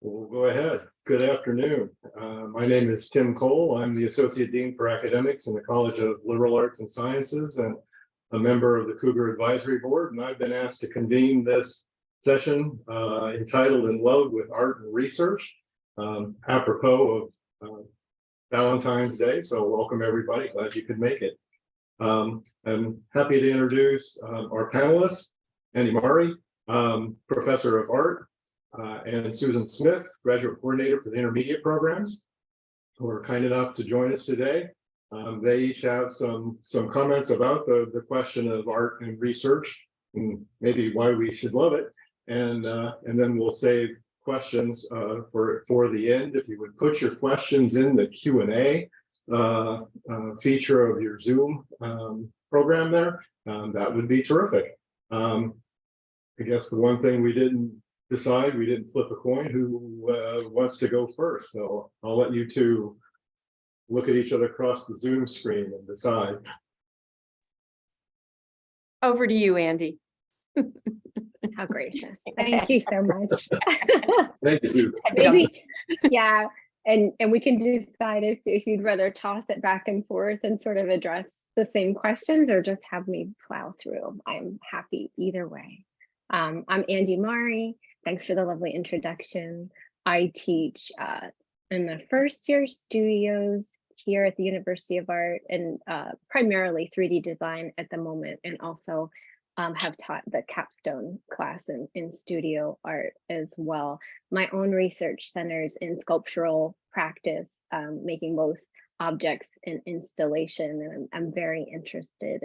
We'll go ahead. Good afternoon. My name is Tim Cole. I'm the Associate Dean for Academics in the College of Liberal Arts and Sciences and a member of the CUGR Advisory Board. And I've been asked to convene this session entitled In Love with Art and Research, apropos of Valentine's Day. So welcome everybody. Glad you could make it. I'm happy to introduce our panelists, Andy Murray, Professor of Art, and Susan Smith, Graduate Coordinator for the Intermediate Programs, who are kind enough to join us today. They each have some comments about the question of art and research, and maybe why we should love it. And then we'll save questions for the end. If you would put your questions in the Q&A feature of your Zoom program there, that would be terrific. I guess the one thing we didn't flip a coin who wants to go first. So I'll let you two look at each other across the Zoom screen and decide. Over to you, Andy. How gracious. Thank you so much. Thank you. Maybe, yeah. And we can decide if you'd rather toss it back and forth and sort of address the same questions or just have me plow through. I'm happy either way. I'm Andy Murray. Thanks for the lovely introduction. I teach in the first year studios here at the University of Art and primarily 3D design at the moment, and also have taught the capstone class in studio art as well. My own research centers in sculptural practice, making both objects and installation. And I'm very interested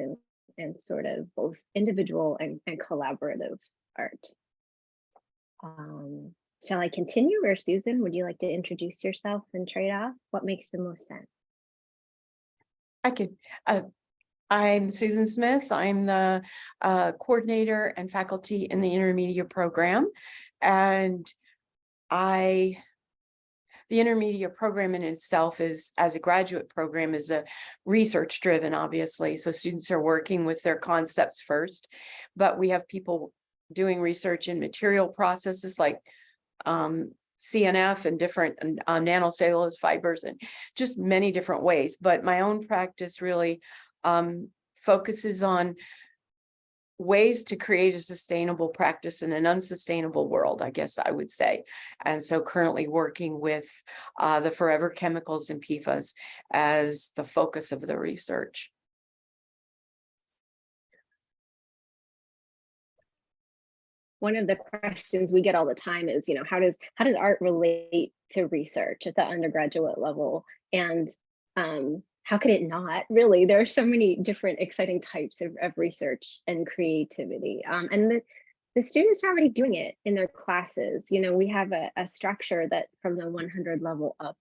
in sort of both individual and collaborative art. Shall I continue, or Susan, would you like to introduce yourself and trade off? What makes the most sense? I could. I'm Susan Smith. I'm the coordinator and faculty in the intermediate program. And the intermediate program in itself is, as a graduate program, is a research driven, obviously. So students are working with their concepts first, but we have people doing research in material processes like CNF and different nanocellulose fibers and just many different ways. But my own practice really focuses on ways to create a sustainable practice in an unsustainable world, I guess I would say. And so currently working with the forever chemicals and PFAS as the focus of the research. One of the questions we get all the time is, how does art relate to research at the undergraduate level? And how could it not? Really, there are so many different exciting types of research and creativity. And the students are already doing it in their classes. We have a structure that from the 100 level up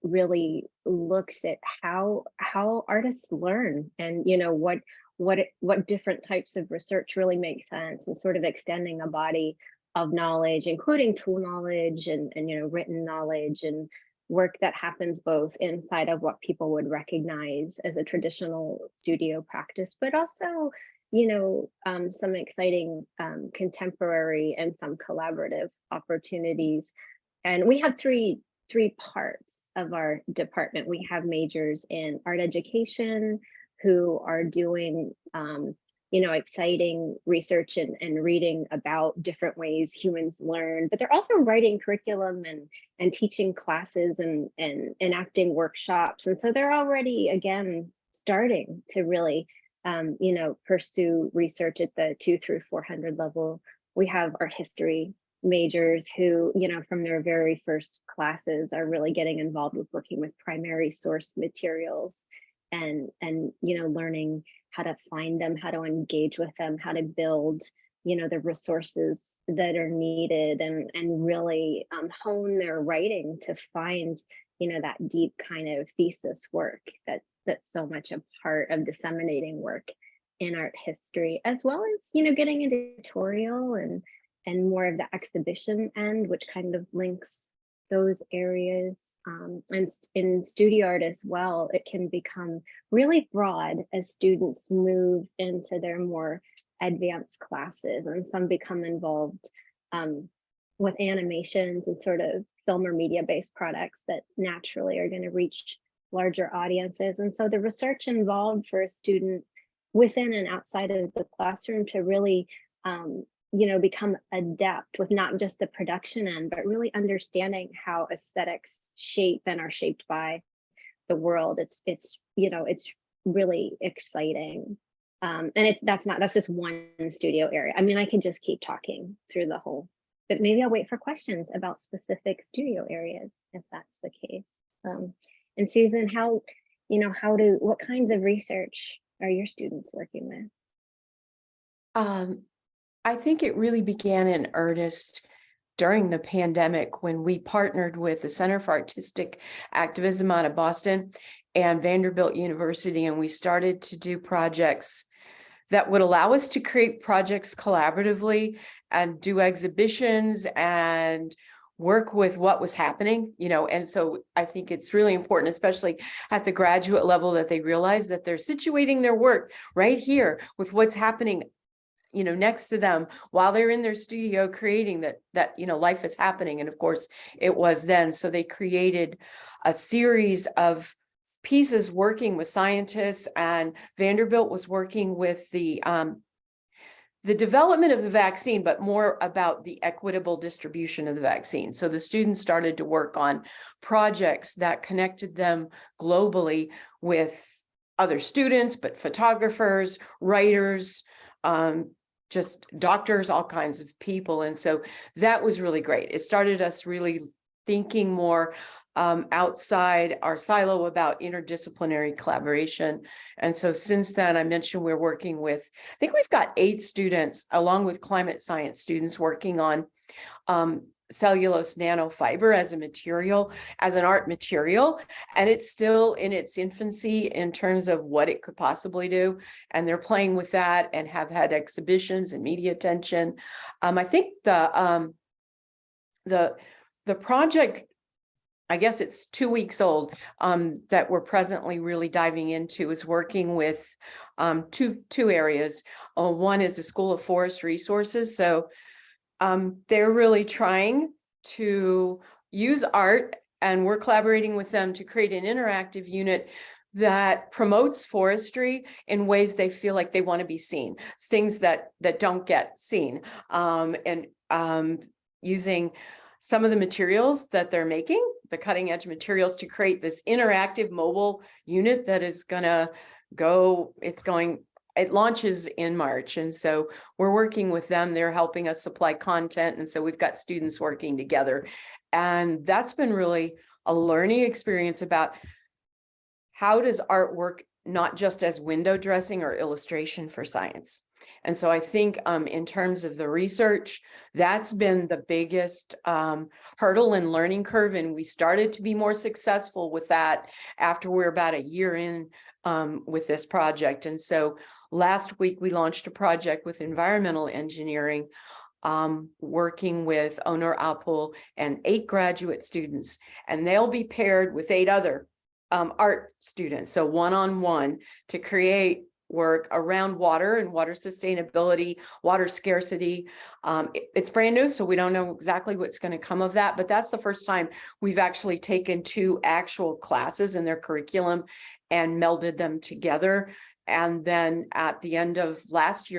really looks at how artists learn, and what different types of research really make sense, and sort of extending a body of knowledge, including tool knowledge and written knowledge and work that happens both inside of what people would recognize as a traditional studio practice, but also some exciting contemporary and some collaborative opportunities. And we have three parts of our department. We have majors in art education who are doing exciting research and reading about different ways humans learn, but they're also writing curriculum and teaching classes and enacting workshops. And so they're already, again, starting to really pursue research at the 200 through 400 level. We have our history majors who, from their very first classes are really getting involved with working with primary source materials and learning how to find them, how to engage with them, how to build the resources that are needed, and really hone their writing to find that deep kind of thesis work that's so much a part of disseminating work in art history, as well as getting into tutorial and more of the exhibition end, which kind of links those areas. And in studio art as well, it can become really broad as students move into their more advanced classes, and some become involved with animations and sort of film or media based products that naturally are going to reach larger audiences. And so the research involved for a student within and outside of the classroom to really become adept with not just the production end, but really understanding how aesthetics shape and are shaped by the world. It's really exciting. And that's just one studio area. I mean, I could just keep talking through the whole, but maybe I'll wait for questions about specific studio areas if that's the case. And Susan, what kinds of research are your students working with? I think it really began in earnest during the pandemic when we partnered with the Center for Artistic Activism out of Boston and Vanderbilt University, and we started to do projects that would allow us to create projects collaboratively and do exhibitions and work with what was happening, and so I think it's really important, especially at the graduate level, that they realize that they're situating their work right here with what's happening next to them while they're in their studio creating that life is happening. And of course it was then. So they created a series of pieces working with scientists, and Vanderbilt was working with the development of the vaccine, but more about the equitable distribution of the vaccine. So the students started to work on projects that connected them globally with other students, but photographers, writers, just doctors, all kinds of people. And so that was really great. It started us really thinking more outside our silo about interdisciplinary collaboration. And so since then, I mentioned we're working with, I think we've got 8 students, along with climate science students, working on cellulose nanofiber as a material, as an art material, and it's still in its infancy in terms of what it could possibly do. And they're playing with that and have had exhibitions and media attention. I think the project, I guess it's 2 weeks old, that we're presently really diving into is working with two areas. One is the School of Forest Resources. So they're really trying to use art, and we're collaborating with them to create an interactive unit that promotes forestry in ways they feel like they want to be seen, things that don't get seen, and using some of the materials that they're making, the cutting edge materials, to create this interactive mobile unit that is gonna go, it launches in March. And so we're working with them. They're helping us supply content. And so we've got students working together. And that's been really a learning experience about how does art work not just as window dressing or illustration for science. And so I think in terms of the research, that's been the biggest hurdle and learning curve. And we started to be more successful with that after we're about a year in with this project. And so last week we launched a project with environmental engineering, working with Onur Alpul and 8 graduate students, and they'll be paired with 8 other art students, so one-on-one, to create work around water and water sustainability, water scarcity. It's brand new, so we don't know exactly what's going to come of that, but that's the first time we've actually taken 2 actual classes in their curriculum and melded them together. And then at the end of last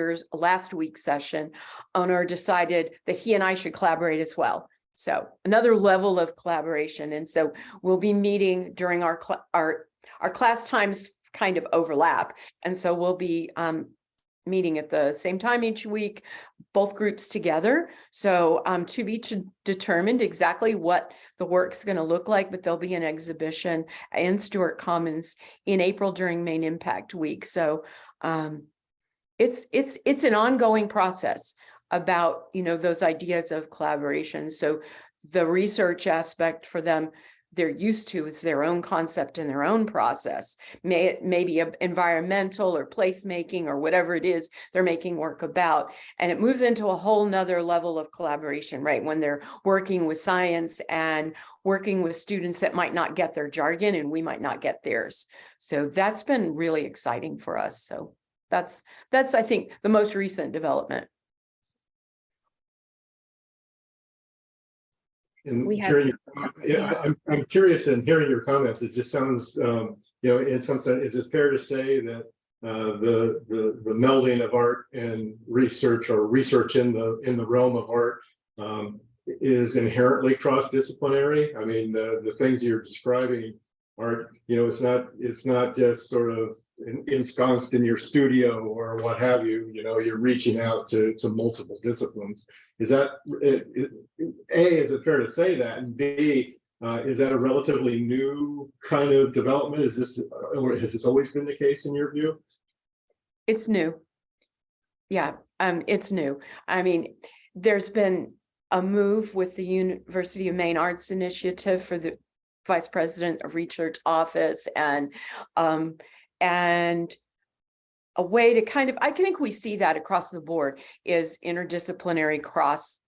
week's session, Onur decided that he and I should collaborate as well. So another level of collaboration. And so we'll be meeting during our class times kind of overlap. And so we'll be meeting at the same time each week, both groups together. So to be determined exactly what the work's going to look like, but there'll be an exhibition in Stewart Commons in April during Main Impact Week. So it's an ongoing process about, those ideas of collaboration. So the research aspect for them, they're used to, is their own concept and their own process. Maybe environmental or placemaking or whatever it is they're making work about. And it moves into a whole nother level of collaboration, right? When they're working with science and working with students that might not get their jargon and we might not get theirs. So that's been really exciting for us. So that's I think the most recent development. in We have- hearing I'm curious in hearing your comments. It just sounds, in some sense, is it fair to say that the melding of art and research, or research in the realm of art, is inherently cross-disciplinary? I mean, the things you're describing are, it's not just sort of ensconced in your studio or what have you. You're reaching out to multiple disciplines. Is that is it fair to say that? And B, is that a relatively new kind of development? Or has this always been the case in your view? It's new. Yeah, it's new. I mean, there's been a move with the University of Maine Arts Initiative for the Vice President of Research Office, and a way to kind of, I think we see that across the board, is interdisciplinary cross,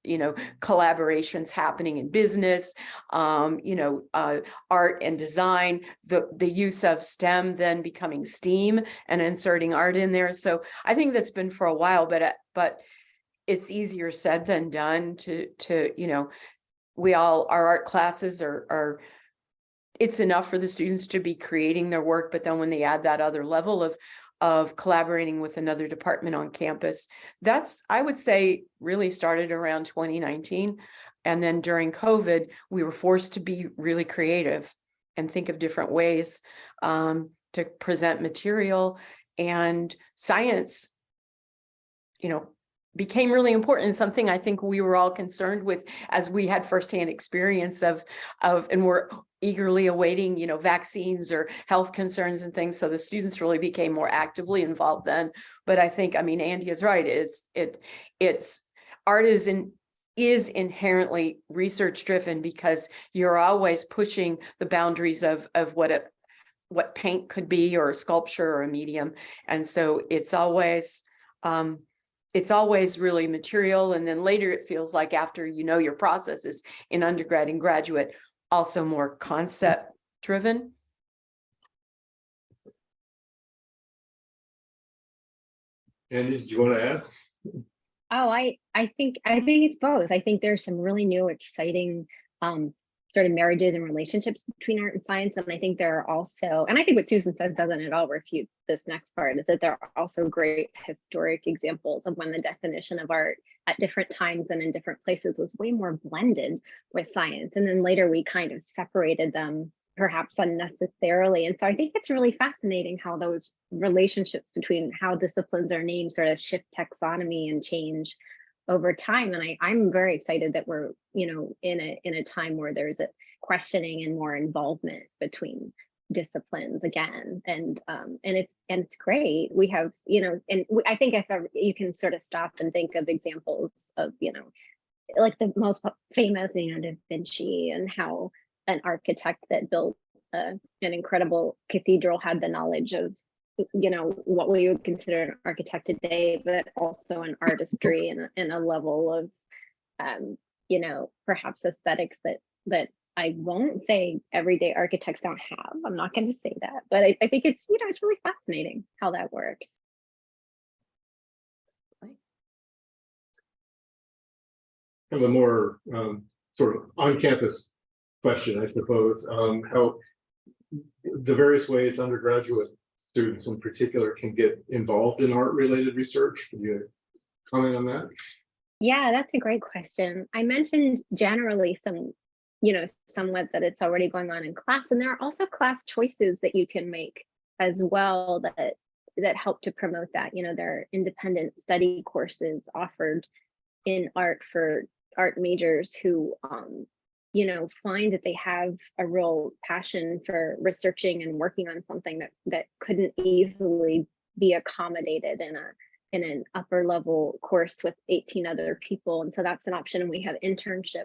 collaborations happening in business, art and design, the use of STEM then becoming STEAM and inserting art in there. So I think that's been for a while, but it's easier said than done to our art classes are it's enough for the students to be creating their work, but then when they add that other level of collaborating with another department on campus, that's, I would say, really started around 2019. And then during COVID, we were forced to be really creative and think of different ways to present material, and science, became really important, and something I think we were all concerned with as we had firsthand experience of and we're eagerly awaiting, vaccines or health concerns and things. So the students really became more actively involved then. But I think, Andy is right. It's art is inherently research driven, because you're always pushing the boundaries of what paint could be, or a sculpture, or a medium. And so it's always really material. And then later it feels like, after your processes in undergrad and graduate, also more concept driven. Andy, did you want to add? Oh, I think it's both. I think there's some really new, exciting sort of marriages and relationships between art and science. And I think there are also, and I think what Susan said doesn't at all refute this next part, is that there are also great historic examples of when the definition of art at different times and in different places was way more blended with science. And then later we kind of separated them, perhaps unnecessarily. And so I think it's really fascinating how those relationships between how disciplines are named sort of shift taxonomy and change over time. And I'm very excited that we're, in a time where there's a questioning and more involvement between disciplines again. And it's great. We have, I think if ever, you can sort of stop and think of examples of, like the most famous, Da Vinci, and how an architect that built an incredible cathedral had the knowledge of, what we would consider an architect today, but also an artistry and a level of, perhaps aesthetics that I won't say everyday architects don't have. I'm not going to say that, but I think it's, it's really fascinating how that works. Kind of a more sort of on-campus question, I suppose. How the various ways undergraduate students in particular can get involved in art-related research. Can you comment on that? Yeah, that's a great question. I mentioned generally somewhat that it's already going on in class, and there are also class choices that you can make as well that help to promote that. There are independent study courses offered in art for art majors who find that they have a real passion for researching and working on something that couldn't easily be accommodated in an upper level course with 18 other people. And so that's an option. And we have internship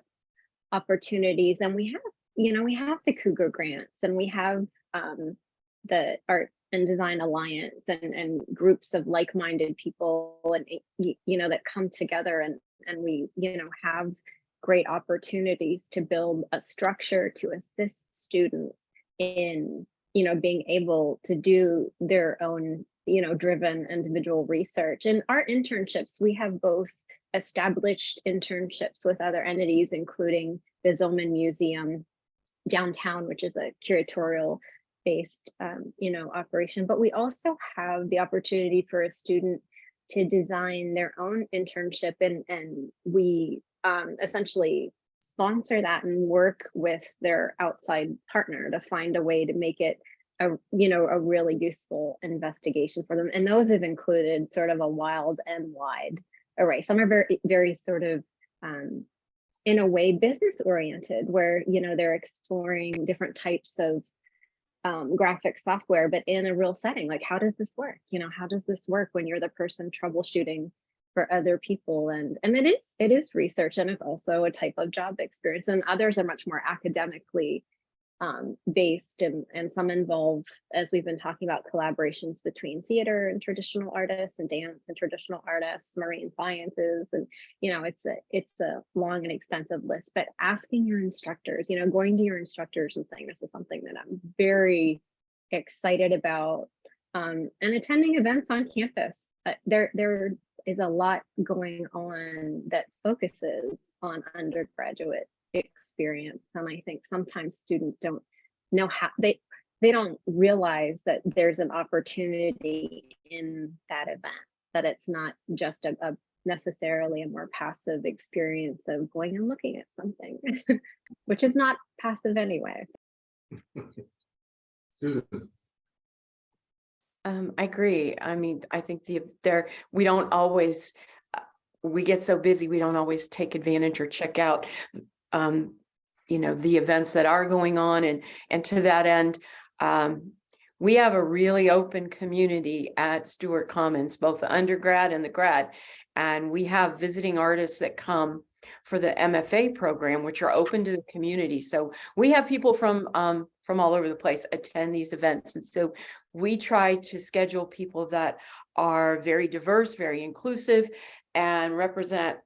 opportunities, and we have the CUGR grants, and we have the Art and Design Alliance and groups of like-minded people, and that come together, and we have great opportunities to build a structure to assist students in being able to do their own driven individual research. And our internships, we have both established internships with other entities, including Zillman Museum downtown, which is a curatorial based operation. But we also have the opportunity for a student to design their own internship, and we essentially sponsor that and work with their outside partner to find a way to make it a really useful investigation for them. And those have included sort of a wild and wide array. Some are very, very sort of in a way business oriented, where they're exploring different types of graphic software, but in a real setting. Like, how does this work? How does this work when you're the person troubleshooting for other people? And it is research, and it's also a type of job experience. And others are much more academically based, and some involve, as we've been talking about, collaborations between theater and traditional artists, and dance and traditional artists, marine sciences, and it's a long and extensive list. But asking your instructors, going to your instructors and saying, this is something that I'm very excited about, and attending events on campus. There is a lot going on that focuses on undergraduate experience, and I think sometimes students don't know how they don't realize that there's an opportunity in that event, that it's not just a necessarily a more passive experience of going and looking at something, which is not passive anyway. Susan. I agree. I mean, I think we don't always, we get so busy, we don't always take advantage or check out the events that are going on. And to that end, we have a really open community at Stewart Commons, both the undergrad and the grad. And we have visiting artists that come for the MFA program, which are open to the community. So we have people from all over the place attend these events. And so we try to schedule people that are very diverse, very inclusive, and represent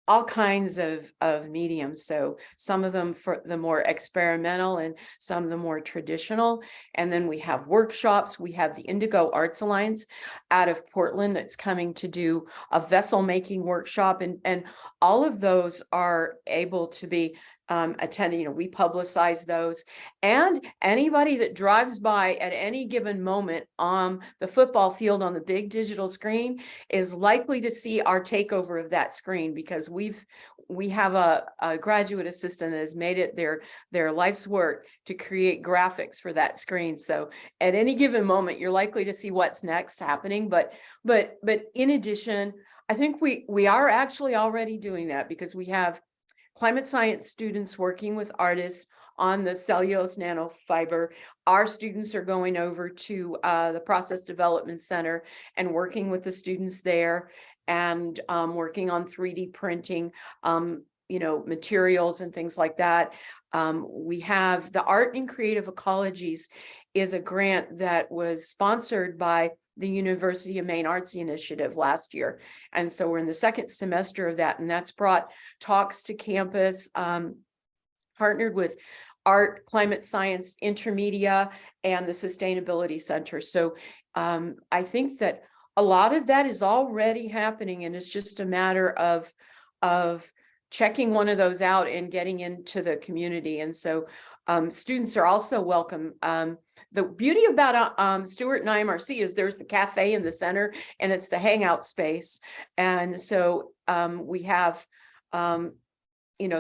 all kinds of mediums. So some of them for the more experimental and some of the more traditional. And then we have workshops. We have the Indigo Arts Alliance out of Portland that's coming to do a vessel making workshop. And all of those are able to be attended. We publicize those, and anybody that drives by at any given moment on the football field on the big digital screen is likely to see our takeover of that screen, because we have a graduate assistant that has made it their life's work to create graphics for that screen. So at any given moment, you're likely to see what's next happening. But in addition, I think we are actually already doing that, because we have climate science students working with artists on the cellulose nanofiber. Our students are going over to the Process Development Center and working with the students there, and working on 3D printing, materials and things like that. We have the Art and Creative Ecologies is a grant that was sponsored by the University of Maine Artsy Initiative last year. And so we're in the second semester of that, and that's brought talks to campus, partnered with Art, Climate Science, Intermedia, and the Sustainability Center. So I think that a lot of that is already happening, and it's just a matter of checking one of those out and getting into the community. And so students are also welcome. The beauty about Stewart and IMRC is there's the cafe in the center, and it's the hangout space. And so we have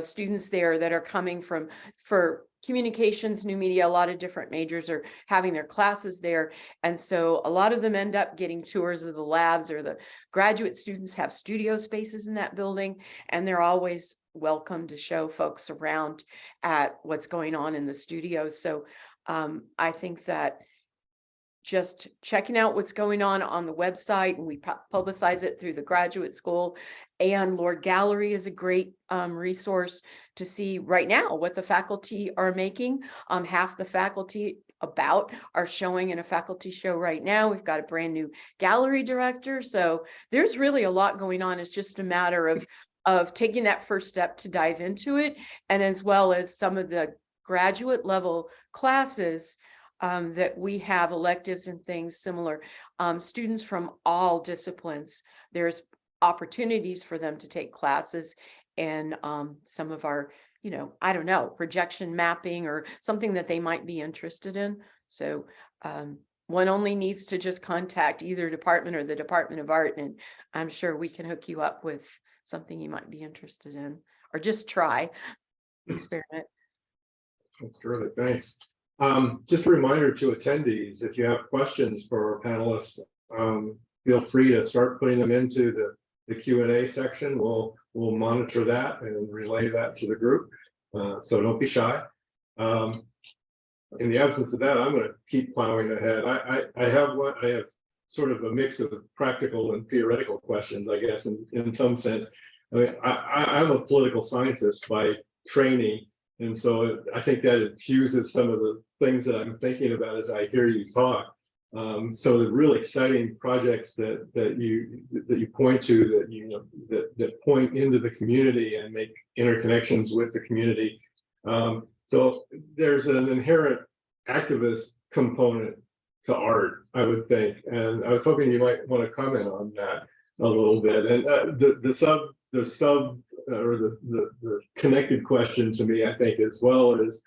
students there that are coming for communications, new media. A lot of different majors are having their classes there. And so a lot of them end up getting tours of the labs, or the graduate students have studio spaces in that building, and they're always welcome to show folks around at what's going on in the studio. So I think that just checking out what's going on the website, and we publicize it through the graduate school, and Lord Gallery is a great resource to see right now what the faculty are making. Half the faculty are showing in a faculty show right now. We've got a brand new gallery director. So there's really a lot going on. It's just a matter of taking that first step to dive into it, and as well as some of the graduate level classes that we have electives and things similar. Students from all disciplines, there's opportunities for them to take classes in some of our you know, I don't know, projection mapping or something that they might be interested in. So one only needs to just contact either department or the Department of Art, and I'm sure we can hook you up with something you might be interested in, or just try, experiment. That's terrific, thanks. Just a reminder to attendees, if you have questions for our panelists, feel free to start putting them into the Q&A section. We'll monitor that and relay that to the group. So don't be shy. In the absence of that, I'm going to keep plowing ahead. I have sort of a mix of practical and theoretical questions, I guess, in some sense. I mean, I'm a political scientist by training, and so I think that infuses some of the things that I'm thinking about as I hear you talk. So the really exciting projects that you point to, that point into the community and make interconnections with the community. So there's an inherent activist component to art, I would think, and I was hoping you might want to comment on that a little bit. And the connected question to me, I think, as well, is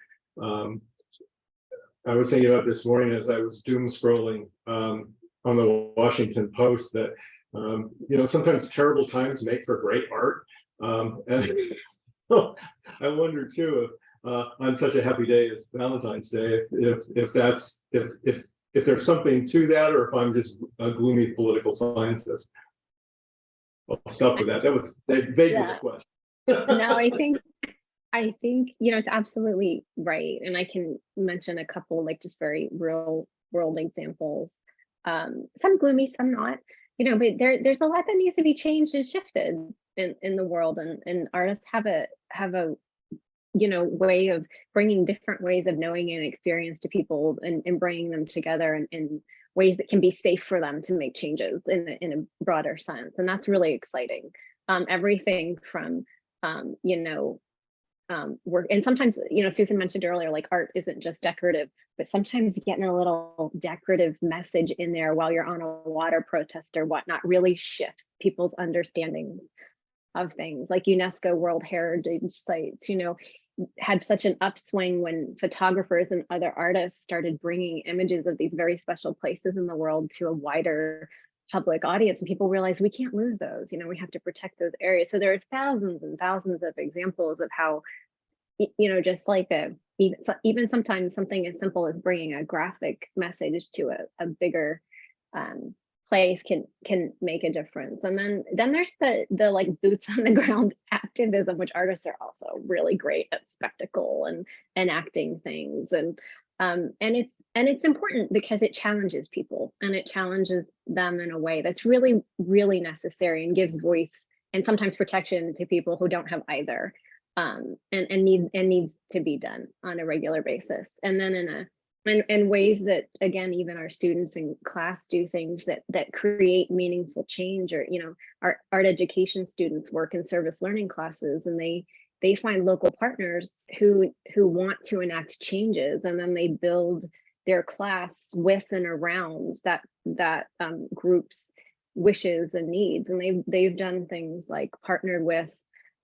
I was thinking about this morning as I was doom scrolling on the Washington Post that you know, sometimes terrible times make for great art, and I wonder too, on such a happy day as Valentine's Day, if there's something to that, or if I'm just a gloomy political scientist. I'll stop with that. That was vaguely the question. No, I think, you know, it's absolutely right. And I can mention a couple, like, just very real world examples. Some gloomy, some not, you know, but there's a lot that needs to be changed and shifted in the world, and artists have a you know, way of bringing different ways of knowing and experience to people, and bringing them together in ways that can be safe for them to make changes in a broader sense. And that's really exciting. Everything from, you know, work, and sometimes, you know, Susan mentioned earlier, like, art isn't just decorative, but sometimes getting a little decorative message in there while you're on a water protest or whatnot really shifts people's understanding of things. Like UNESCO World Heritage Sites, you know, had such an upswing when photographers and other artists started bringing images of these very special places in the world to a wider public audience, and people realized we can't lose those, you know, we have to protect those areas. So there are thousands and thousands of examples of how, you know, just like even sometimes something as simple as bringing a graphic message to a bigger place can make a difference. And then there's the like boots on the ground activism, which artists are also really great at, spectacle and enacting things. And it's important because it challenges people, and it challenges them in a way that's really, really necessary, and gives voice and sometimes protection to people who don't have either, and needs to be done on a regular basis. And then in ways that, again, even our students in class do things that create meaningful change. Or, you know, our art education students work in service learning classes, and they find local partners who want to enact changes, and then they build their class with and around that group's wishes and needs. And they've done things like partnered with,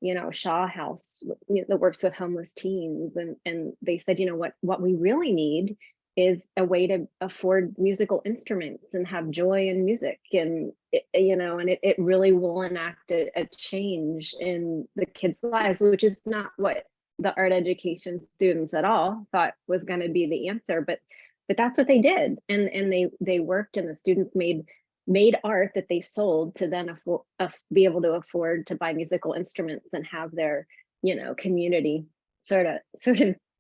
you know, Shaw House that works with homeless teens, and they said, you know, what we really need is a way to afford musical instruments and have joy in music, and you know, and it really will enact a change in the kids' lives, which is not what the art education students at all thought was going to be the answer, but that's what they did, and they worked, and the students made art that they sold to then be able to afford to buy musical instruments and have their, you know, community sort of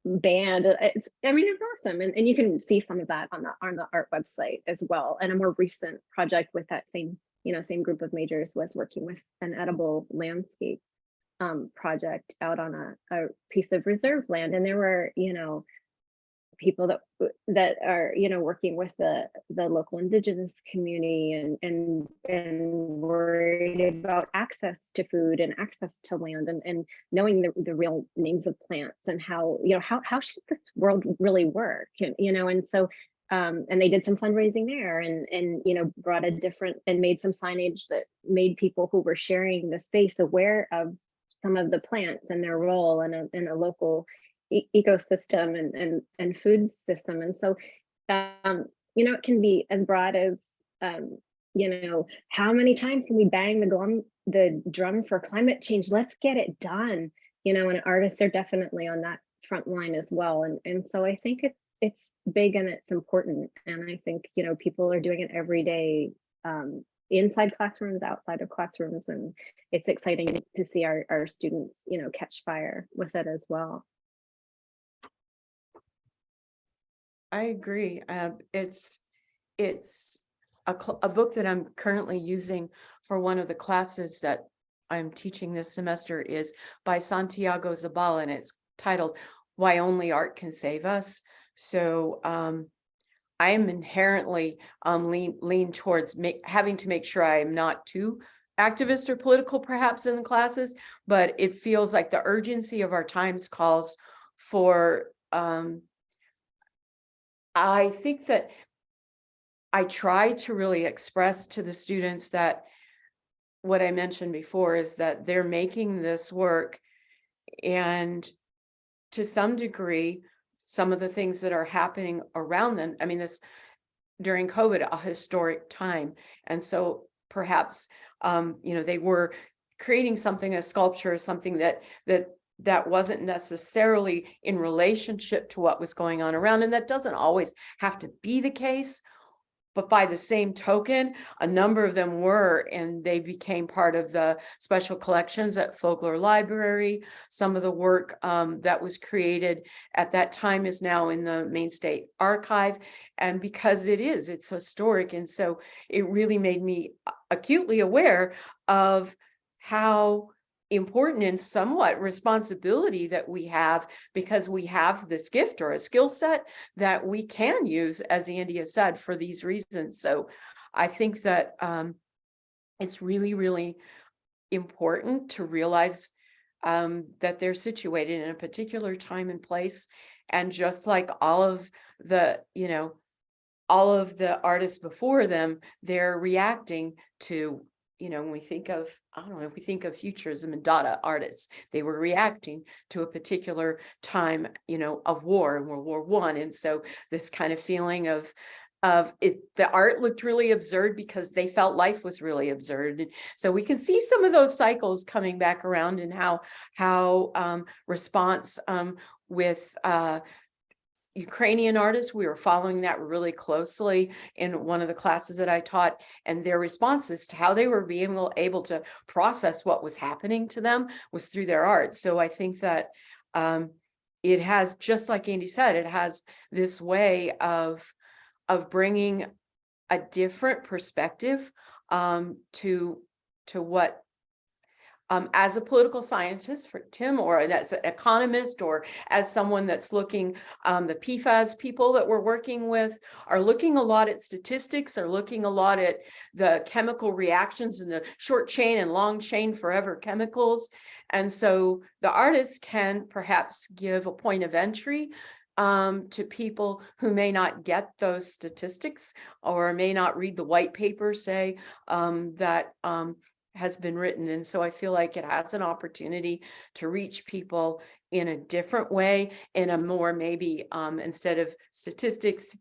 band. I mean, it's awesome, and you can see some of that on the art website as well. And a more recent project with that same group of majors was working with an edible landscape project out on a piece of reserve land, and there were, you know, people that are, you know, working with the local indigenous community and worried about access to food and access to land, and knowing the real names of plants, and how, you know, how should this world really work, you know. And so and they did some fundraising there, and you know, brought a different, and made some signage that made people who were sharing the space aware of some of the plants and their role in a local ecosystem and food system. And so, you know, it can be as broad as, you know, how many times can we bang the drum for climate change? Let's get it done. You know, and artists are definitely on that front line as well. And so I think it's big and it's important. And I think, you know, people are doing it every day, inside classrooms, outside of classrooms, and it's exciting to see our students, you know, catch fire with it as well. I agree. It's a book that I'm currently using for one of the classes that I'm teaching this semester is by Santiago Zabala, and it's titled "Why Only Art Can Save Us." So I am inherently lean towards having to make sure I am not too activist or political perhaps in the classes, but it feels like the urgency of our times calls for I think that I try to really express to the students that what I mentioned before is that they're making this work, and to some degree, some of the things that are happening around them, I mean, this during COVID, a historic time. And so perhaps, you know, they were creating something, a sculpture, something that wasn't necessarily in relationship to what was going on around. And that doesn't always have to be the case. But by the same token, a number of them were, and they became part of the special collections at Fogler Library. Some of the work that was created at that time is now in the Maine State Archive. And because it's historic. And so it really made me acutely aware of how important and somewhat responsibility that we have, because we have this gift or a skill set that we can use, as Andy has said, for these reasons. So I think that it's really, really important to realize that they're situated in a particular time and place. And just like all of the, you know, all of the artists before them, they're reacting to, you know, when we think of, I don't know, if we think of Futurism and Dada artists, they were reacting to a particular time, you know, of war in World War I. And so this kind of feeling of it, the art looked really absurd because they felt life was really absurd. And so we can see some of those cycles coming back around, and how response with Ukrainian artists, we were following that really closely in one of the classes that I taught, and their responses to how they were being able to process what was happening to them was through their art. So I think that it has, just like Andy said, it has this way of bringing a different perspective to what, as a political scientist for Tim, or as an economist, or as someone that's looking, the PFAS people that we're working with are looking a lot at statistics, are looking a lot at the chemical reactions and the short chain and long chain forever chemicals. And so the artist can perhaps give a point of entry to people who may not get those statistics, or may not read the white paper, say, that has been written. And so I feel like it has an opportunity to reach people in a different way, in a more, maybe instead of statistics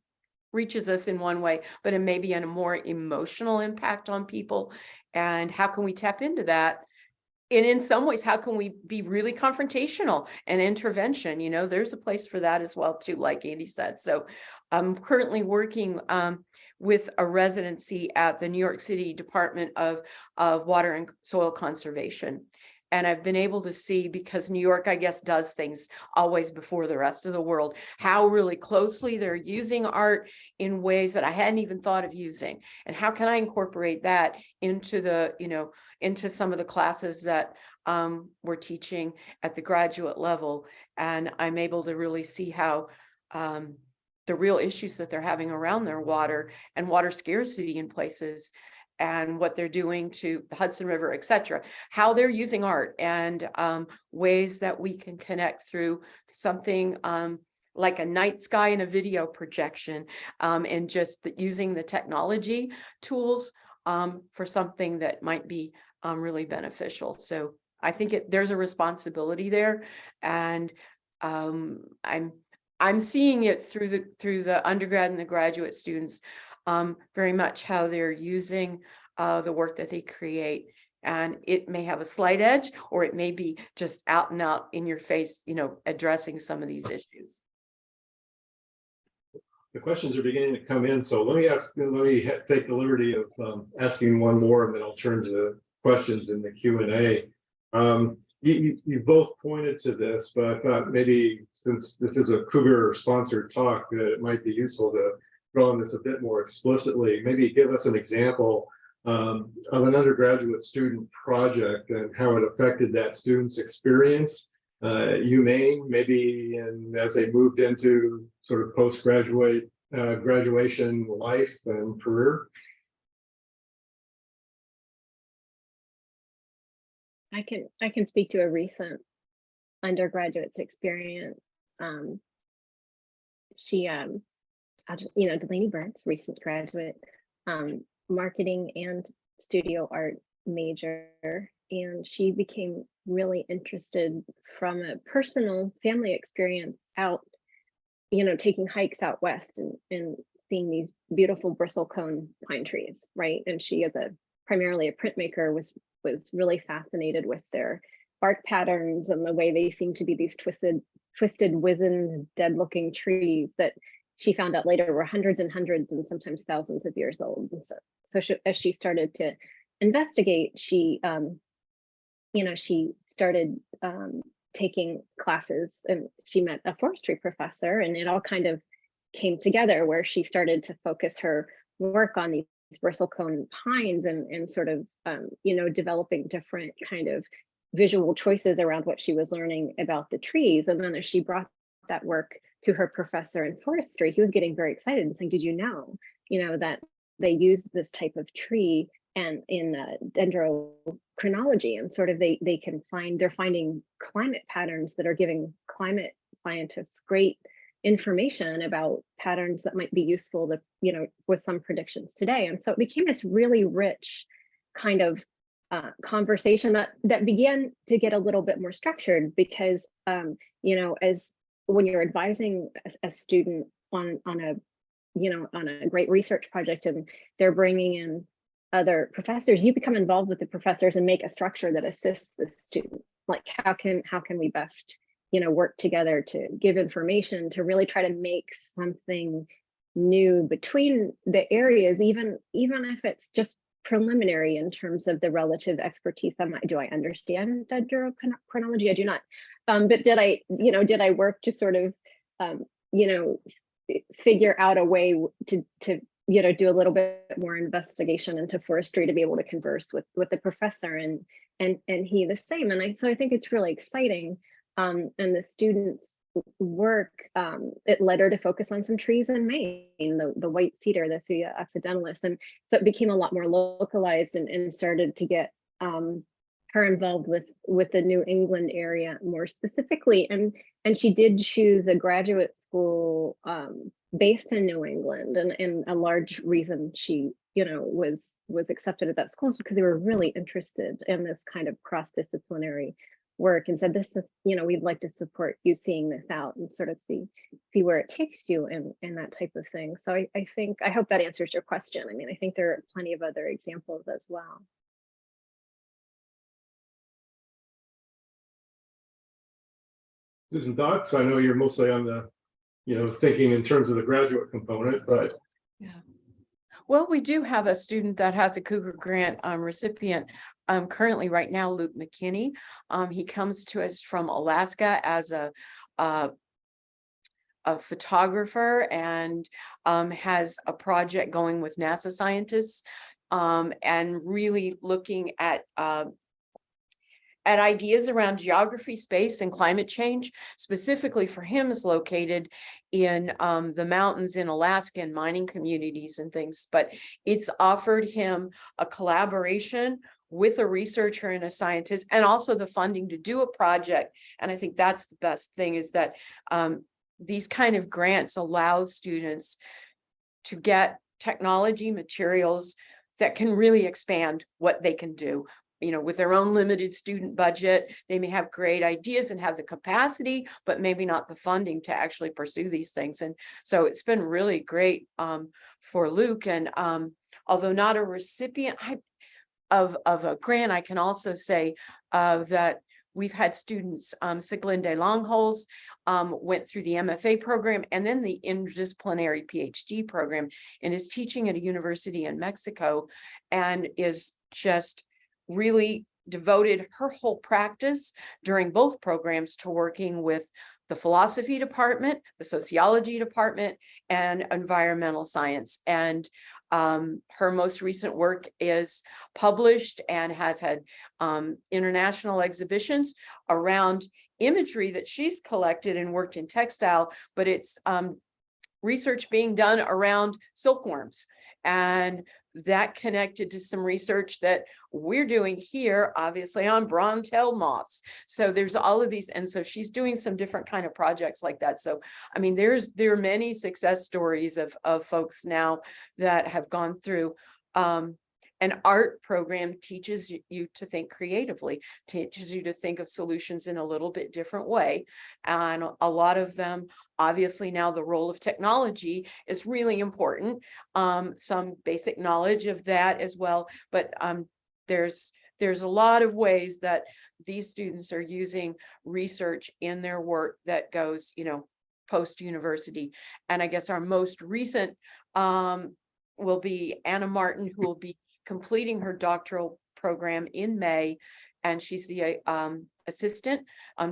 reaches us in one way, but it may be in a more emotional impact on people. And how can we tap into that? And in some ways, how can we be really confrontational and intervention? You know, there's a place for that as well, too, like Andy said. So I'm currently working with a residency at the New York City Department of Water and Soil Conservation. And I've been able to see, because New York, I guess, does things always before the rest of the world, how really closely they're using art in ways that I hadn't even thought of using. And how can I incorporate that into the, you know, into some of the classes that we're teaching at the graduate level. And I'm able to really see how the real issues that they're having around their water and water scarcity in places, and what they're doing to the Hudson River, et cetera, how they're using art, and ways that we can connect through something like a night sky and a video projection, and just using the technology tools for something that might be really beneficial. So I think there's a responsibility there, and I'm seeing it through the undergrad and the graduate students, very much how they're using the work that they create. And it may have a slight edge, or it may be just out and out in your face, addressing some of these issues. The questions are beginning to come in, so let me take the liberty of asking one more, and then I'll turn to the questions in the Q&A. You both pointed to this, but I thought maybe since this is a CUGR sponsored talk, that it might be useful to draw on this a bit more explicitly. Maybe give us an example of an undergraduate student project and how it affected that student's experience. Maybe as they moved into sort of postgraduate graduation life and career. I can speak to a recent undergraduate's experience. Delaney Burns, recent graduate, marketing and studio art major, and she became really interested from a personal family experience out, taking hikes out west and seeing these beautiful bristlecone pine trees, right? And she, as primarily a printmaker, was really fascinated with their bark patterns and the way they seem to be these twisted, wizened, dead-looking trees that she found out later were hundreds and hundreds and sometimes thousands of years old. And so as she started to investigate, she started taking classes, and she met a forestry professor, and it all kind of came together where she started to focus her work on these bristlecone pines and sort of, developing different kind of visual choices around what she was learning about the trees. And then as she brought that work to her professor in forestry, he was getting very excited and saying, did you know, that they use this type of tree and in dendrochronology, and sort of they're finding climate patterns that are giving climate scientists great information about patterns that might be useful to, with some predictions today. And so it became this really rich kind of conversation that began to get a little bit more structured, because, as when you're advising a student on a great research project and they're bringing in other professors, you become involved with the professors and make a structure that assists the student. Like how can we best, work together to give information, to really try to make something new between the areas, even if it's just preliminary in terms of the relative expertise. Do I understand dendrochronology? I do not. But did I work to sort of, figure out a way to do a little bit more investigation into forestry to be able to converse with the professor, and he the same. And so I think it's really exciting. And the students' work, it led her to focus on some trees in Maine, the white cedar, the Thuja occidentalis. And so it became a lot more localized and started to get her involved with the New England area more specifically. And she did choose a graduate school based in New England. And a large reason she, was accepted at that school is because they were really interested in this kind of cross-disciplinary work, and said, this is, we'd like to support you seeing this out and sort of see where it takes you and that type of thing. So I hope that answers your question. I mean, I think there are plenty of other examples as well. Susan, thoughts? I know you're mostly on the, thinking in terms of the graduate component, but. Yeah. Well, we do have a student that has a CUGR grant recipient currently right now, Luke McKinney. He comes to us from Alaska as a photographer, and has a project going with NASA scientists, and really looking at ideas around geography, space, and climate change. Specifically for him is located in the mountains in Alaska and mining communities and things, but it's offered him a collaboration with a researcher and a scientist, and also the funding to do a project. And I think that's the best thing, is that these kind of grants allow students to get technology materials that can really expand what they can do with their own limited student budget, they may have great ideas and have the capacity, but maybe not the funding to actually pursue these things. And so it's been really great for Luke. And although not a recipient of a grant, I can also say that we've had students, Siglinde Longholes went through the MFA program and then the interdisciplinary PhD program, and is teaching at a university in Mexico, and is just really devoted her whole practice during both programs to working with the philosophy department, the sociology department, and environmental science. And her most recent work is published and has had international exhibitions around imagery that she's collected and worked in textile, but it's research being done around silkworms, and that connected to some research that we're doing here, obviously, on bronze-tailed moths. So there's all of these, and so she's doing some different kind of projects like that. So I mean, there are many success stories of folks now that have gone through. An art program teaches you to think creatively, teaches you to think of solutions in a little bit different way. And a lot of them, obviously now the role of technology is really important. Some basic knowledge of that as well, but there's a lot of ways that these students are using research in their work that goes, post-university. And I guess our most recent will be Anna Martin, who will be completing her doctoral program in May, and she's the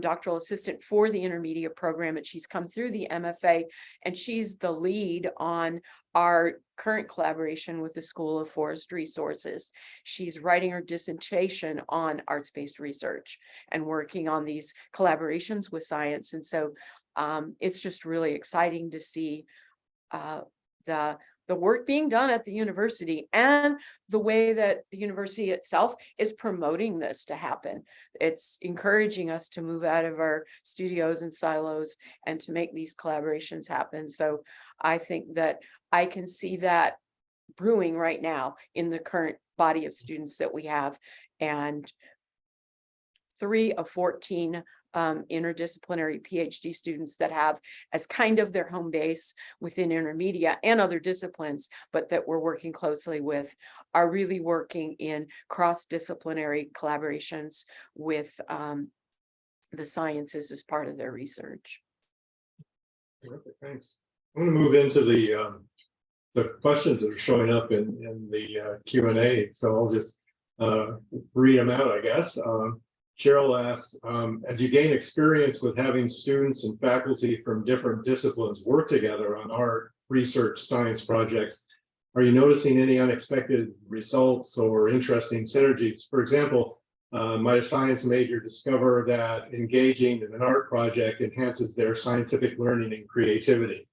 doctoral assistant for the intermediate program, and she's come through the MFA, and she's the lead on our current collaboration with the School of Forest Resources. She's writing her dissertation on arts-based research and working on these collaborations with science. And so it's just really exciting to see the work being done at the university and the way that the university itself is promoting this to happen. It's encouraging us to move out of our studios and silos and to make these collaborations happen. So I think that I can see that brewing right now in the current body of students that we have. And 3 of 14 interdisciplinary PhD students that have as kind of their home base within intermedia and other disciplines, but that we're working closely with, are really working in cross-disciplinary collaborations with the sciences as part of their research. Terrific, thanks. I'm going to move into the questions that are showing up in the Q&A, so I'll just read them out, I guess. Cheryl asks, as you gain experience with having students and faculty from different disciplines work together on art, research, science projects, are you noticing any unexpected results or interesting synergies? For example, might a science major discover that engaging in an art project enhances their scientific learning and creativity?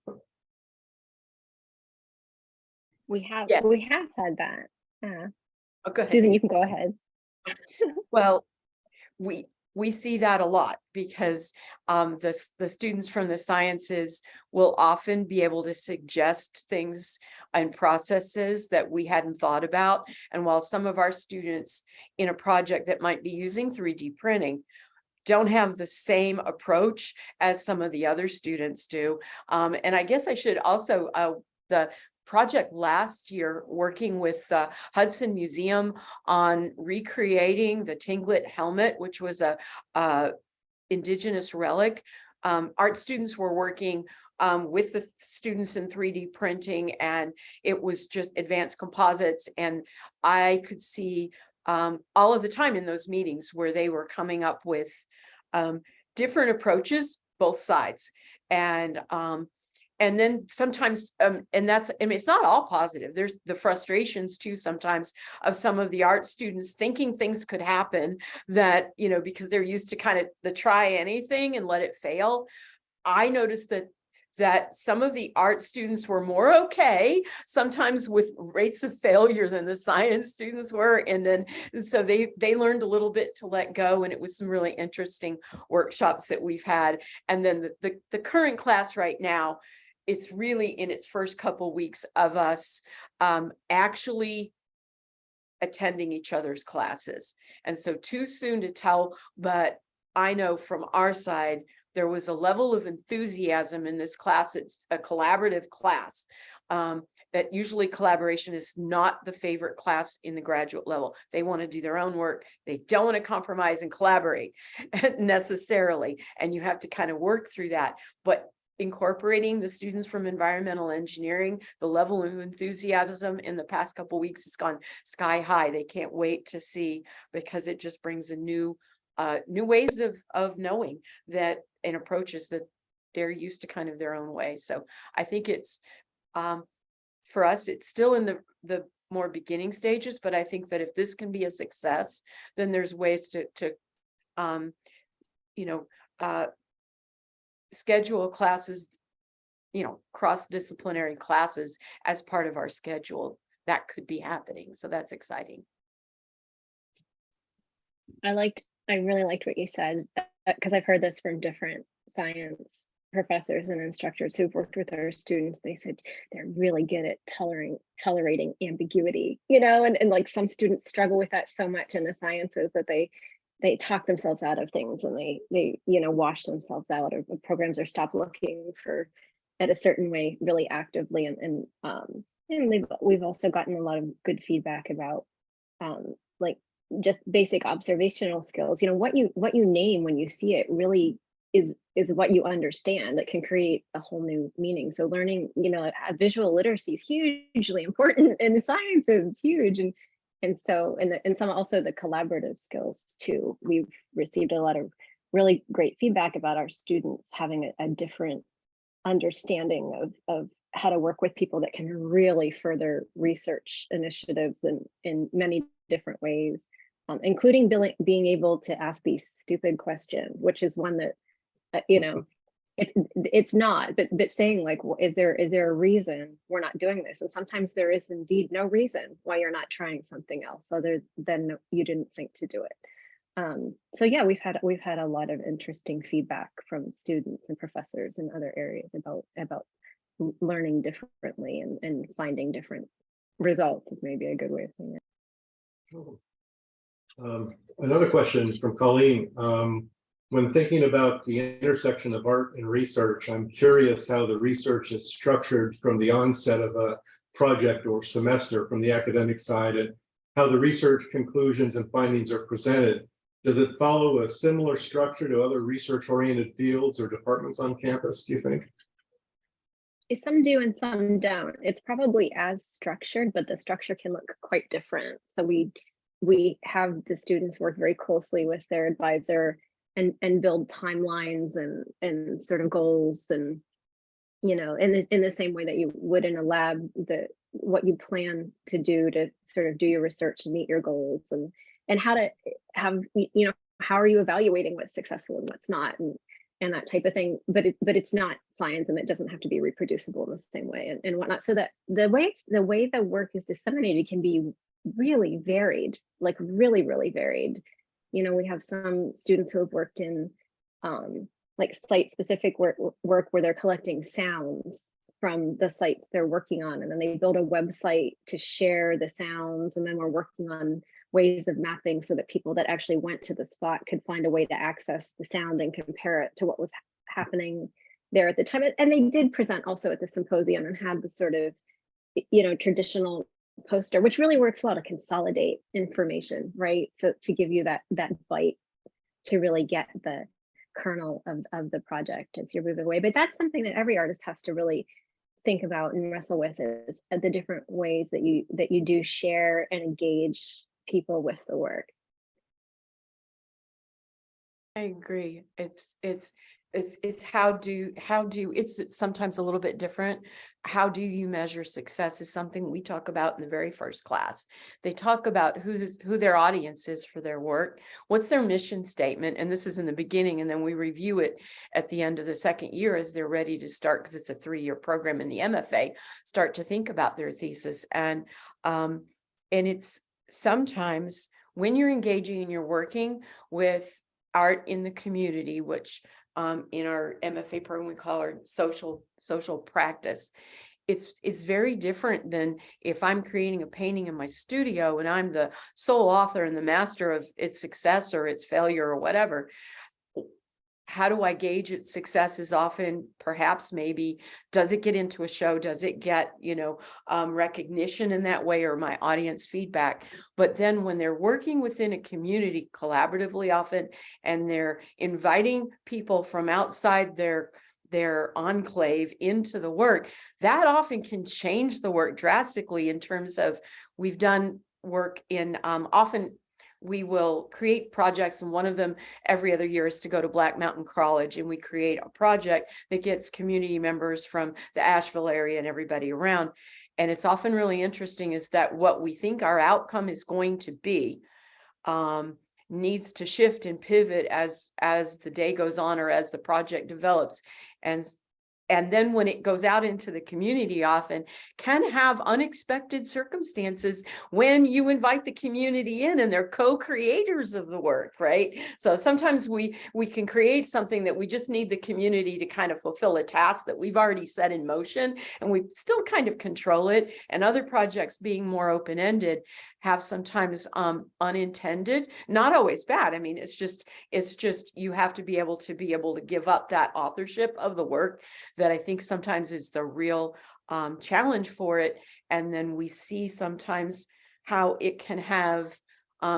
We have had that. Yeah. Oh, go ahead. Susan, you can go ahead. Well, we see that a lot because the students from the sciences will often be able to suggest things and processes that we hadn't thought about. And while some of our students in a project that might be using 3D printing don't have the same approach as some of the other students do. And I guess I should also, the project last year working with the Hudson Museum on recreating the Tinglet helmet, which was a indigenous relic. Art students were working with the students in 3D printing, and it was just advanced composites. And I could see all of the time in those meetings where they were coming up with different approaches, both sides. And then sometimes, and that's, I mean, it's not all positive. There's the frustrations too, sometimes, of some of the art students thinking things could happen that, because they're used to kind of the try anything and let it fail. I noticed that some of the art students were more okay sometimes with rates of failure than the science students were. And then, so they learned a little bit to let go, and it was some really interesting workshops that we've had. And then the current class right now, it's really in its first couple weeks of us actually attending each other's classes. And so too soon to tell, but I know from our side, there was a level of enthusiasm in this class. It's a collaborative class. That usually collaboration is not the favorite class in the graduate level. They want to do their own work. They don't want to compromise and collaborate necessarily. And you have to kind of work through that. But incorporating the students from environmental engineering, the level of enthusiasm in the past couple of weeks has gone sky high. They can't wait to see, because it just brings a new ways of knowing that, and approaches that they're used to kind of their own way. So I think it's for us, it's still in the more beginning stages, but I think that if this can be a success, then there's ways to schedule classes, cross-disciplinary classes as part of our schedule. That could be happening. So that's exciting. I really liked what you said, because I've heard this from different science professors and instructors who've worked with our students. They said they're really good at tolerating ambiguity, and like some students struggle with that so much in the sciences that they talk themselves out of things, and they wash themselves out of programs, or stop looking for at a certain way really actively. And we've also gotten a lot of good feedback about like just basic observational skills. What you name when you see it really is what you understand, that can create a whole new meaning. So learning, visual literacy is hugely important in the sciences. It's huge. And so, and some also the collaborative skills too. We've received a lot of really great feedback about our students having a different understanding of how to work with people that can really further research initiatives in many different ways, including being able to ask these stupid questions, which is one that, it's not, but saying like, is there a reason we're not doing this? And sometimes there is indeed no reason why you're not trying something else other than you didn't think to do it. So yeah, we've had a lot of interesting feedback from students and professors in other areas about learning differently and finding different results, is maybe a good way of saying it. Another question from Colleen. When thinking about the intersection of art and research, I'm curious how the research is structured from the onset of a project or semester from the academic side, and how the research conclusions and findings are presented. Does it follow a similar structure to other research-oriented fields or departments on campus, do you think? Some do and some don't. It's probably as structured, but the structure can look quite different. So we have the students work very closely with their advisor and build timelines and sort of goals, and in the same way that you would in a lab, what you plan to do to sort of do your research and meet your goals, and how to have, how are you evaluating what's successful and what's not, and that type of thing. But it's not science, and it doesn't have to be reproducible in the same way and whatnot. So that the way the work is disseminated can be really varied, like really, really varied. We have some students who have worked in like site-specific work where they're collecting sounds from the sites they're working on, and then they build a website to share the sounds, and then we're working on ways of mapping so that people that actually went to the spot could find a way to access the sound and compare it to what was happening there at the time. And they did present also at the symposium and had the sort of traditional poster, which really works well to consolidate information, right? So to give you that bite to really get the kernel of the project as you're moving away. But that's something that every artist has to really think about and wrestle with, is the different ways that you do share and engage people with the work. I agree. It's how do it's sometimes a little bit different. How do you measure success is something we talk about in the very first class. They talk about who their audience is for their work, what's their mission statement, and this is in the beginning, and then we review it at the end of the second year as they're ready to start, because it's a 3-year program in the MFA, start to think about their thesis. And it's sometimes when you're engaging and you're working with art in the community, which in our MFA program we call our social practice, it's very different than if I'm creating a painting in my studio and I'm the sole author and the master of its success or its failure or whatever. How do I gauge its success is often perhaps maybe, does it get into a show? Does it get, recognition in that way, or my audience feedback? But then when they're working within a community collaboratively often, and they're inviting people from outside their enclave into the work, that often can change the work drastically in terms of, we've done work in, often we will create projects, and one of them every other year is to go to Black Mountain College, and we create a project that gets community members from the Asheville area and everybody around. And it's often really interesting is that what we think our outcome is going to be needs to shift and pivot as the day goes on or as the project develops. And then when it goes out into the community, often can have unexpected circumstances when you invite the community in and they're co-creators of the work, right? So sometimes we can create something that we just need the community to kind of fulfill a task that we've already set in motion, and we still kind of control it. And other projects, being more open-ended, have sometimes unintended, not always bad. I mean, it's just you have to be able to give up that authorship of the work, that I think sometimes is the real challenge for it. And then we see sometimes how it can have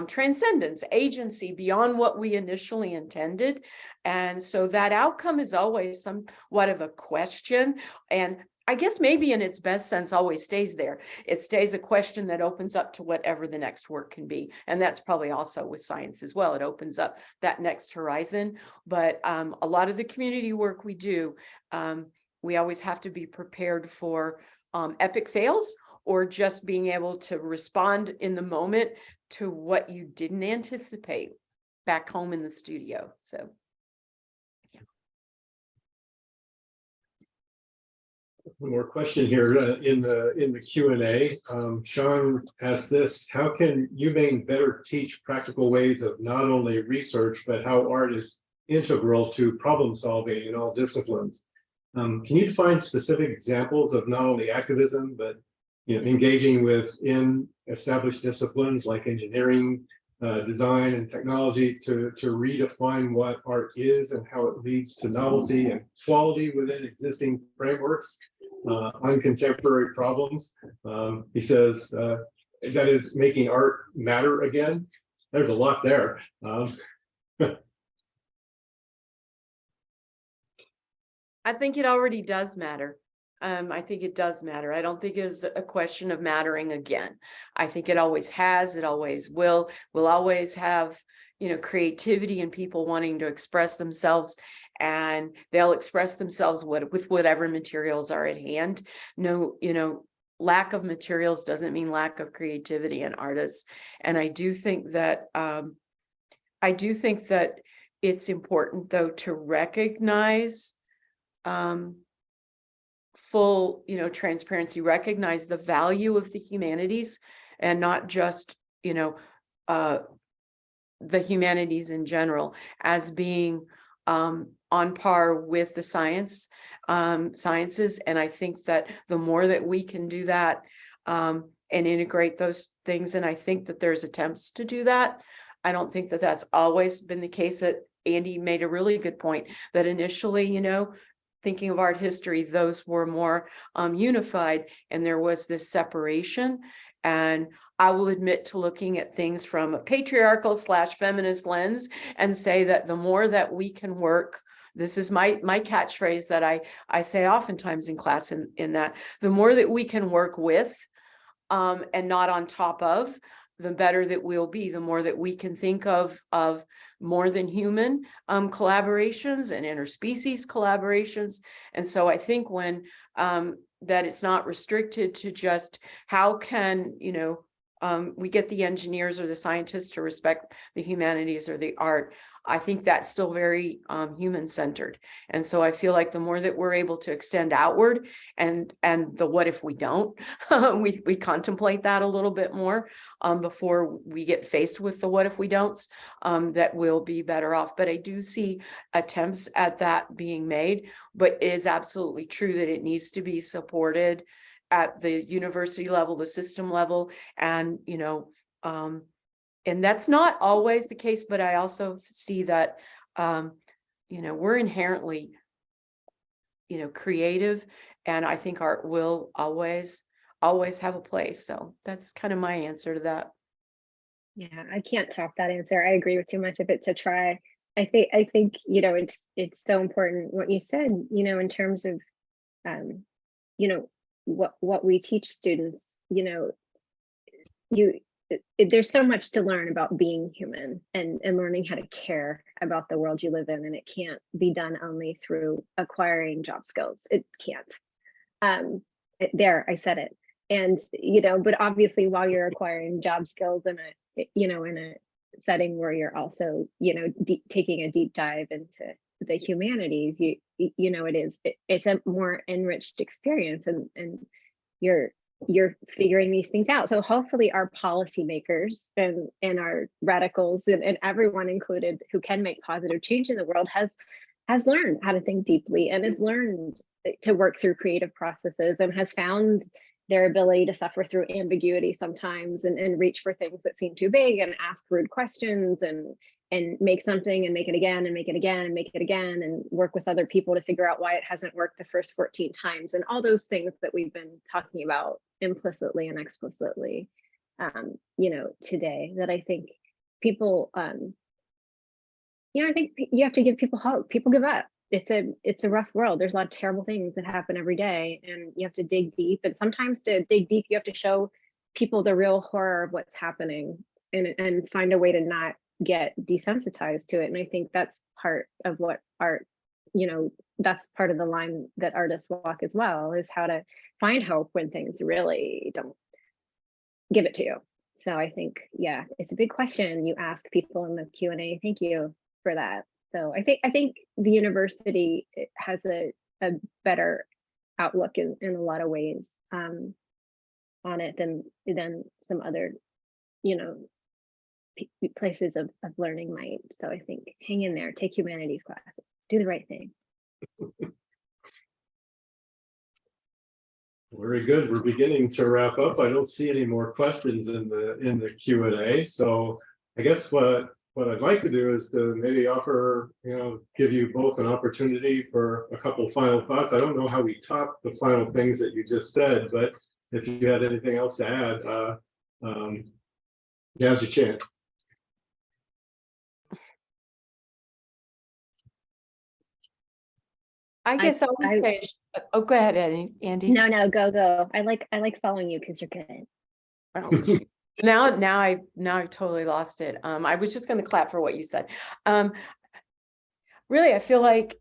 transcendence, agency beyond what we initially intended. And so that outcome is always somewhat of a question. And I guess maybe in its best sense always stays there. It stays a question that opens up to whatever the next work can be. And that's probably also with science as well. It opens up that next horizon. But a lot of the community work we do, we always have to be prepared for epic fails, or just being able to respond in the moment to what you didn't anticipate back home in the studio. So. One more question here in the Q&A. Sean asked this: how can UMaine better teach practical ways of not only research, but how art is integral to problem solving in all disciplines? Can you define specific examples of not only activism, but engaging within established disciplines like engineering, design, and technology to redefine what art is and how it leads to novelty and quality within existing frameworks on contemporary problems? He says that is making art matter again. There's a lot there. I think it already does matter. I think it does matter. I don't think it's a question of mattering again. I think it always has, it always will. We'll always have, creativity and people wanting to express themselves, and they'll express themselves with whatever materials are at hand. No, lack of materials doesn't mean lack of creativity and artists. And I do think that it's important, though, to recognize full, transparency, recognize the value of the humanities, and not just, the humanities in general as being on par with the sciences. And I think that the more that we can do that and integrate those things, and I think that there's attempts to do that. I don't think that that's always been the case. That Andy made a really good point that initially, thinking of art history, those were more unified, and there was this separation. And I will admit to looking at things from a patriarchal / feminist lens and say that the more that we can work, this is my catchphrase that I say oftentimes in class, in that the more that we can work with and not on top of, the better that we'll be. The more that we can think of more than human collaborations and interspecies collaborations. And so I think when that it's not restricted to just how can, we get the engineers or the scientists to respect the humanities or the art. I think that's still very human centered. And so I feel like the more that we're able to extend outward and the what if we don't, we contemplate that a little bit more before we get faced with the what if we don't, that we'll be better off. But I do see attempts at that being made, but it is absolutely true that it needs to be supported at the university level, the system level, and and that's not always the case, but I also see that, we're inherently, creative, and I think art will always have a place. So that's kind of my answer to that. Yeah, I can't top that answer. I agree with too much of it to try. I think it's so important what you said, in terms of you know what we teach students, there's so much to learn about being human and learning how to care about the world you live in, and it can't be done only through acquiring job skills. It can't. There, I said it. And but obviously, while you're acquiring job skills in a setting where you're also taking a deep dive into the humanities, it's a more enriched experience, and you're figuring these things out. So hopefully our policymakers and our radicals and everyone included who can make positive change in the world has learned how to think deeply, and has learned to work through creative processes, and has found their ability to suffer through ambiguity sometimes, and reach for things that seem too big, and ask rude questions, and make something and make it again and make it again and make it again, and work with other people to figure out why it hasn't worked the first 14 times, and all those things that we've been talking about implicitly and explicitly today, that I think people I think you have to give people hope. People give up. It's a rough world. There's a lot of terrible things that happen every day, and you have to dig deep, and sometimes to dig deep you have to show people the real horror of what's happening, and find a way to not get desensitized to it. And I think that's part of what art, that's part of the line that artists walk as well, is how to find hope when things really don't give it to you. So I think, yeah, it's a big question you ask people in the Q&A. Thank you for that. So I think the university has a better outlook in a lot of ways on it than some other places of learning might. So I think hang in there, take humanities classes, do the right thing. Very good. We're beginning to wrap up. I don't see any more questions in the Q&A. So I guess what I'd like to do is to maybe offer, give you both an opportunity for a couple final thoughts. I don't know how we top the final things that you just said, but if you had anything else to add, now's your chance. I guess I would say, oh, go ahead, Andy. No, go. I like following you because you're good. Oh, now I've totally lost it. I was just going to clap for what you said. Really, I feel like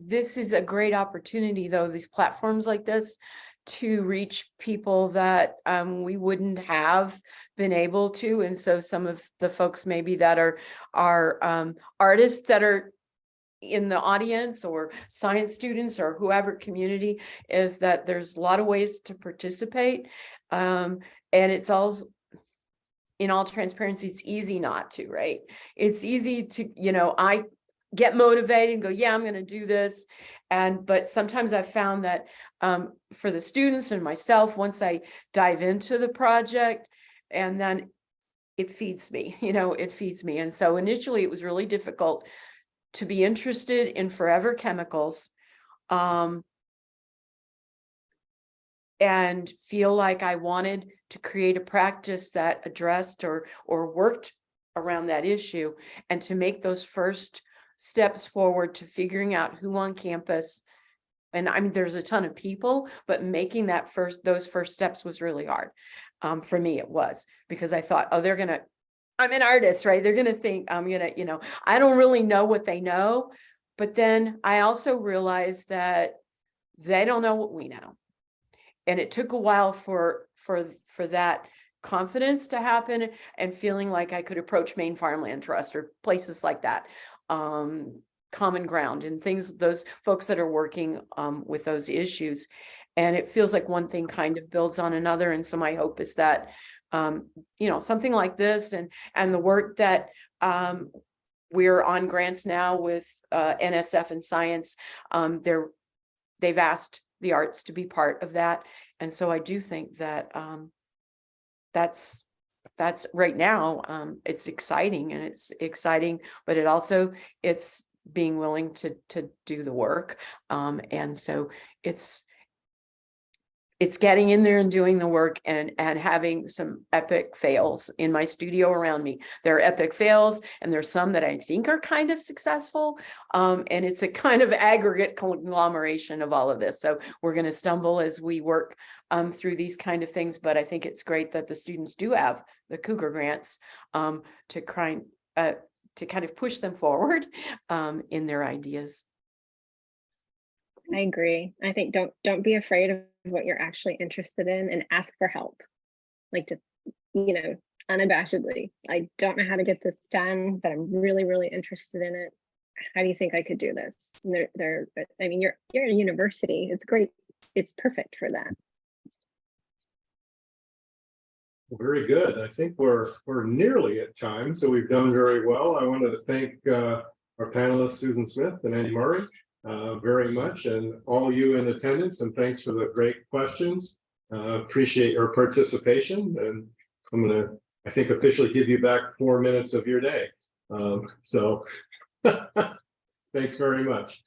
this is a great opportunity, though, these platforms like this, to reach people that we wouldn't have been able to. And so some of the folks maybe that are artists that are in the audience, or science students, or whoever community is, that there's a lot of ways to participate. And it's also, in all transparency, it's easy not to, right? It's easy to, I get motivated and go, yeah, I'm going to do this. But sometimes I've found that for the students and myself, once I dive into the project, and then it feeds me, it feeds me. And so initially it was really difficult to be interested in forever chemicals, and feel like I wanted to create a practice that addressed or worked around that issue, and to make those first steps forward to figuring out who on campus. And I mean, there's a ton of people, but making those first steps was really hard. For me, it was, because I thought, oh, I'm an artist, right? They're going to think I'm going to, I don't really know what they know. But then I also realized that they don't know what we know. And it took a while for that confidence to happen and feeling like I could approach Maine Farmland Trust or places like that. Common Ground and things, those folks that are working with those issues. And it feels like one thing kind of builds on another. And so my hope is that, you know, something like this and the work that we're on grants now with NSF and science, they've asked the arts to be part of that. And so I do think that that's right now, it's exciting, and it's exciting, but it also, it's being willing to do the work. And so it's getting in there and doing the work and having some epic fails in my studio around me. There are epic fails, and there's some that I think are kind of successful. And it's a kind of aggregate conglomeration of all of this. So we're going to stumble as we work through these kind of things. But I think it's great that the students do have the CUGR grants to kind of push them forward in their ideas. I agree. I think don't be afraid of what you're actually interested in and ask for help. Like, just, you know, unabashedly. I don't know how to get this done, but I'm really, really interested in it. How do you think I could do this? And I mean, you're at a university. It's great. It's perfect for that. Very good. I think we're nearly at time, so we've done very well. I wanted to thank our panelists, Susan Smith and Andy Murray, very much, and all you in attendance, and thanks for the great questions. Appreciate your participation, and I'm going to, I think, officially give you back 4 minutes of your day. So thanks very much.